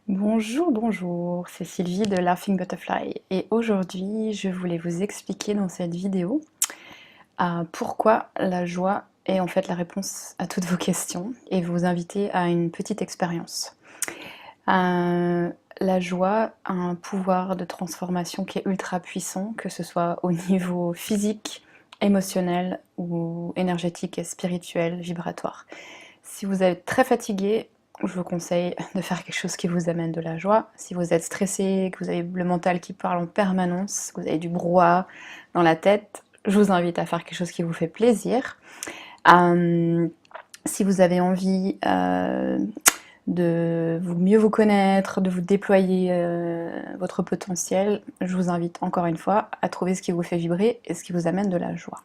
Bonjour, bonjour, c'est Sylvie de Laughing Butterfly et aujourd'hui je voulais vous expliquer dans cette vidéo pourquoi la joie est en fait la réponse à toutes vos questions et vous inviter à une petite expérience. La joie a un pouvoir de transformation qui est ultra puissant, que ce soit au niveau physique, émotionnel ou énergétique, spirituel, vibratoire. Si vous êtes très fatigué, je vous conseille de faire quelque chose qui vous amène de la joie. Si vous êtes stressé, que vous avez le mental qui parle en permanence, que vous avez du brouhaha dans la tête, je vous invite à faire quelque chose qui vous fait plaisir. Si vous avez envie de mieux vous connaître, de vous déployer votre potentiel, je vous invite encore une fois à trouver ce qui vous fait vibrer et ce qui vous amène de la joie.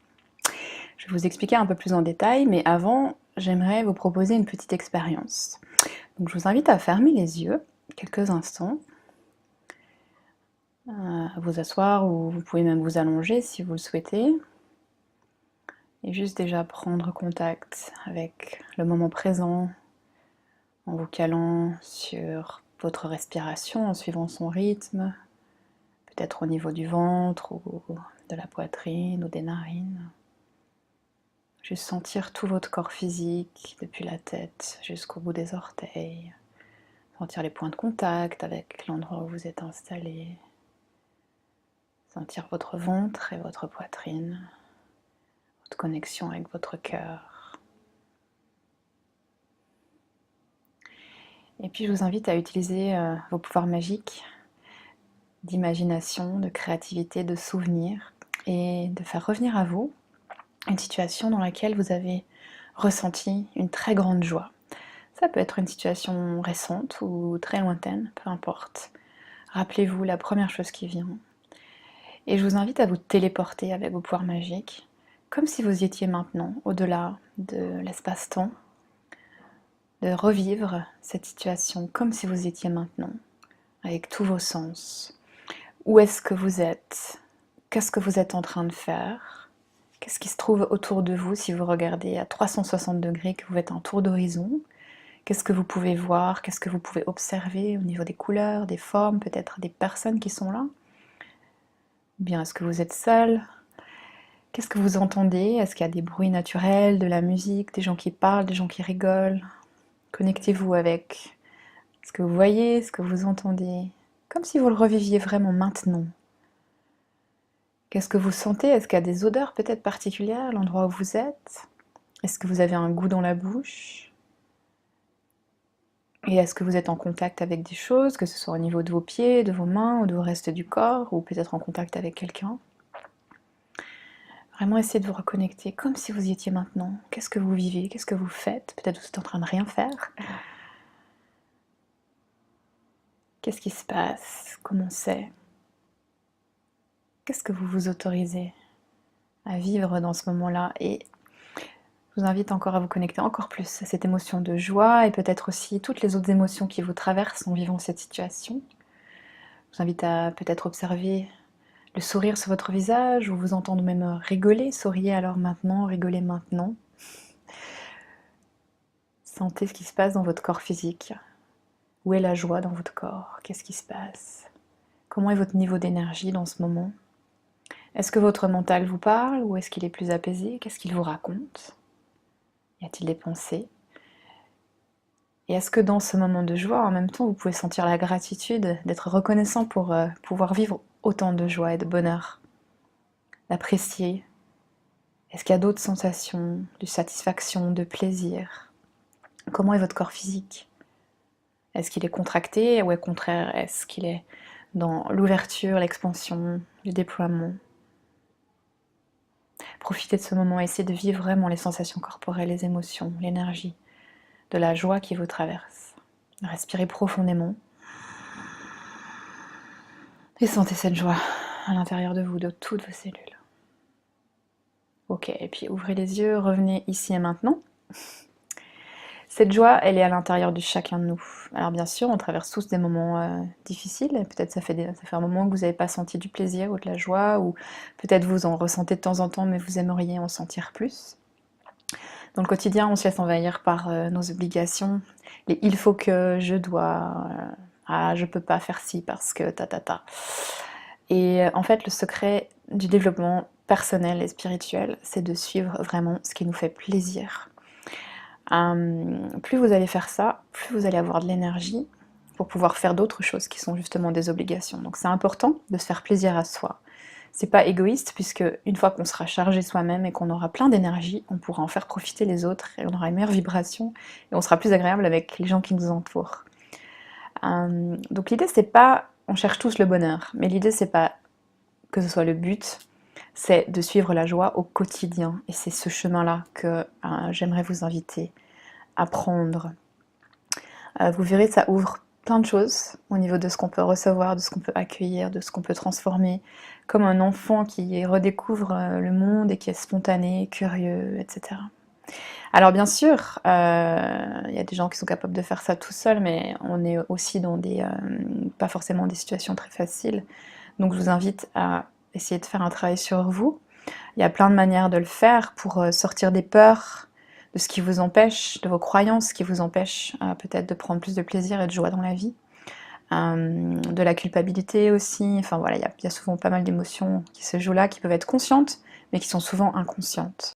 Je vais vous expliquer un peu plus en détail, mais avant, j'aimerais vous proposer une petite expérience. Donc je vous invite à fermer les yeux quelques instants, à vous asseoir ou vous pouvez même vous allonger si vous le souhaitez. Et juste déjà prendre contact avec le moment présent en vous calant sur votre respiration, en suivant son rythme, peut-être au niveau du ventre ou de la poitrine ou des narines. Juste sentir tout votre corps physique, depuis la tête jusqu'au bout des orteils. Sentir les points de contact avec l'endroit où vous êtes installé. Sentir votre ventre et votre poitrine. Votre connexion avec votre cœur. Et puis je vous invite à utiliser vos pouvoirs magiques d'imagination, de créativité, de souvenir et de faire revenir à vous une situation dans laquelle vous avez ressenti une très grande joie. Ça peut être une situation récente ou très lointaine, peu importe. Rappelez-vous la première chose qui vient. Et je vous invite à vous téléporter avec vos pouvoirs magiques, comme si vous y étiez maintenant, au-delà de l'espace-temps, de revivre cette situation comme si vous y étiez maintenant, avec tous vos sens. Où est-ce que vous êtes? Qu'est-ce que vous êtes en train de faire? Qu'est-ce qui se trouve autour de vous si vous regardez à 360 degrés, que vous faites un tour d'horizon? Qu'est-ce que vous pouvez voir? Qu'est-ce que vous pouvez observer au niveau des couleurs, des formes, peut-être des personnes qui sont là? Ou bien est-ce que vous êtes seul? Qu'est-ce que vous entendez? Est-ce qu'il y a des bruits naturels, de la musique, des gens qui parlent, des gens qui rigolent? Connectez-vous avec ce que vous voyez, ce que vous entendez, comme si vous le reviviez vraiment maintenant. Qu'est-ce que vous sentez? Est-ce qu'il y a des odeurs peut-être particulières à l'endroit où vous êtes? Est-ce que vous avez un goût dans la bouche? Et est-ce que vous êtes en contact avec des choses, que ce soit au niveau de vos pieds, de vos mains ou du reste du corps, ou peut-être en contact avec quelqu'un? Vraiment essayez de vous reconnecter comme si vous y étiez maintenant. Qu'est-ce que vous vivez? Qu'est-ce que vous faites? Peut-être vous êtes en train de rien faire. Qu'est-ce qui se passe? Comment c'est? Qu'est-ce que vous vous autorisez à vivre dans ce moment-là? Et je vous invite encore à vous connecter encore plus à cette émotion de joie et peut-être aussi toutes les autres émotions qui vous traversent en vivant cette situation. Je vous invite à peut-être observer le sourire sur votre visage ou vous entendre même rigoler. Souriez alors maintenant, rigolez maintenant. Sentez ce qui se passe dans votre corps physique. Où est la joie dans votre corps? Qu'est-ce qui se passe? Comment est votre niveau d'énergie dans ce moment? Est-ce que votre mental vous parle ou est-ce qu'il est plus apaisé? Qu'est-ce qu'il vous raconte? Y a-t-il des pensées? Et est-ce que dans ce moment de joie, en même temps, vous pouvez sentir la gratitude d'être reconnaissant pour pouvoir vivre autant de joie et de bonheur? D'apprécier? Est-ce qu'il y a d'autres sensations, de satisfaction, de plaisir? Comment est votre corps physique? Est-ce qu'il est contracté ou au contraire, est-ce qu'il est dans l'ouverture, l'expansion, le déploiement? Profitez de ce moment, essayez de vivre vraiment les sensations corporelles, les émotions, l'énergie, de la joie qui vous traverse. Respirez profondément et sentez cette joie à l'intérieur de vous, de toutes vos cellules. Ok, et puis ouvrez les yeux, revenez ici et maintenant. Cette joie, elle est à l'intérieur de chacun de nous. Alors bien sûr, on traverse tous des moments difficiles, peut-être ça fait un moment que vous n'avez pas senti du plaisir ou de la joie, ou peut-être vous en ressentez de temps en temps, mais vous aimeriez en sentir plus. Dans le quotidien, on se laisse envahir par nos obligations, les il faut que, je dois, Ah, je peux pas faire ci parce que ta ta ta. Et en fait, le secret du développement personnel et spirituel, c'est de suivre vraiment ce qui nous fait plaisir. Plus vous allez faire ça, plus vous allez avoir de l'énergie pour pouvoir faire d'autres choses qui sont justement des obligations. Donc c'est important de se faire plaisir à soi. C'est pas égoïste puisque une fois qu'on sera chargé soi-même et qu'on aura plein d'énergie, on pourra en faire profiter les autres et on aura une meilleure vibration et on sera plus agréable avec les gens qui nous entourent. Donc l'idée c'est pas, on cherche tous le bonheur, mais l'idée c'est pas que ce soit le but, c'est de suivre la joie au quotidien et c'est ce chemin-là que j'aimerais vous inviter à prendre. Vous verrez, ça ouvre plein de choses au niveau de ce qu'on peut recevoir, de ce qu'on peut accueillir, de ce qu'on peut transformer, comme un enfant qui redécouvre le monde et qui est spontané, curieux, etc. Alors bien sûr, il y a des gens qui sont capables de faire ça tout seuls, mais on est aussi dans des, pas forcément des situations très faciles. Donc je vous invite à essayer de faire un travail sur vous. Il y a plein de manières de le faire pour sortir des peurs, de ce qui vous empêche, de vos croyances qui vous empêchent peut-être de prendre plus de plaisir et de joie dans la vie. De la culpabilité aussi, enfin voilà, il y a souvent pas mal d'émotions qui se jouent là, qui peuvent être conscientes, mais qui sont souvent inconscientes.